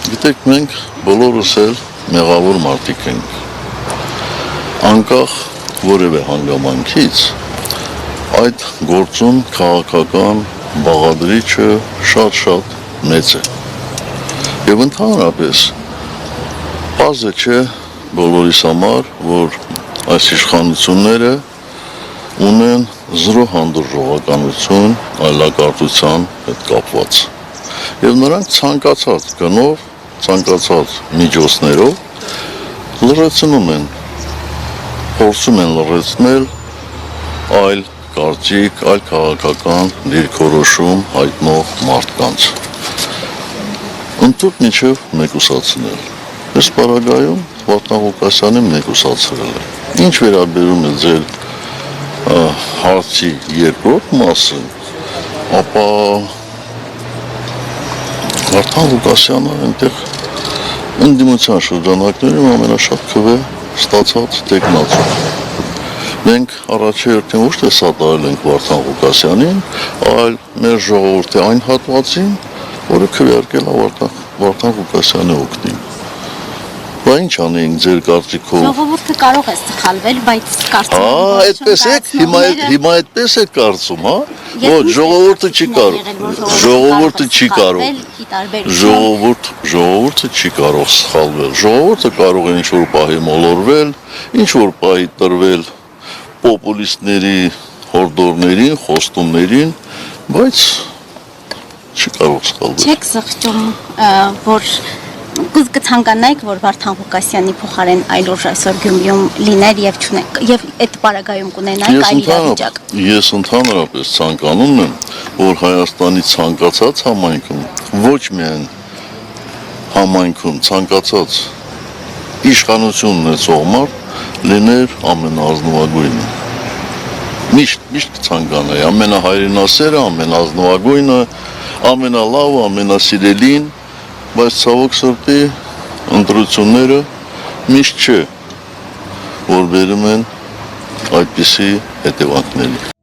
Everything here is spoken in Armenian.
Գիտեք, մենք բոլորս էլ մեղավոր մարդիկ ենք, անկախ որևէ հանգամանքից, այդ գործում քաղաքական բաղադրիչը շատ մեծ է։ Եվ ընդհանրապես, պարզ է չէ բոլորիս համար, որ այս իշխանությունները ունեն զրո հանդուրժողականություն այլակարգության հետ կապված։ Եվ նրանք ցանկացած գնով, ցանկացած միջոցներով լրացնում են, փորձում են լրացնել այլ կարծիք, այլ քաղաքական դիրքորոշում հայտնող մարդկանց։ Ընդհանուր մինչև մեկուսացնել։ Այս պարագայում Վարդան Ղուկասյանը մեկուսացրել է։ Ինչ վերաբերում է ձեր հարցի երկրորդ մասը, ապա Վարդան Ղուկասյանը այնտեղ ընդդիմության շրջանակներում ամենաշատ քվե ստացած տեխնացուն։ Մենք առաջերտին ոչ թե սատարել ենք Վարդան Ղուկասյանին, այլ մեր ժողովրդի այն հատվածին, որը քվեարկել է Վարդան Ղուկասյանի օգտին։ Բա ինչ անենք ձեր կարծիքով։ Ժողովուրդը կարող է սխալվել, բայց կարծում եմ այդպես է, հիմա այդպես է կարծում, հա։ Ոչ, ժողովուրդը չի կարող։ Ժողովուրդը չի կարող։ Ժողովուրդը չի կարող սխալվել։ Ժողովուրդը կարող է ինչ-որ պահի մոլորվել, ինչ-որ պահի տրվել պոպուլիստների հորդորներին, խոստումներին, բայց չի կարող սխալվել։ Չեք զղջում, որ կցանկանայիք, որ Վարդան Ղուկասյանի փոխարեն այլ ուժ այսօր Գյումրիում լիներ եւ այդ պարագայում կունենայիք այլ իրավիճակ։ Ես ընդհանրապես ցանկանում եմ, որ Հայաստանի ցանկացած համայնքում, ոչ միայն համայնքում, ցանկացած իշխանություն ունեցող մարդ լիներ ամենազնվագույնը։ Միշտ կցանկանայի ամենահայրենասերը, ամենազնվագույնը, ամենալավը, ամենասիրելին, բայց ցավոք սրտի ընտրությունները միշտ չէ, որ բերում են այդպիսի հետևանքների։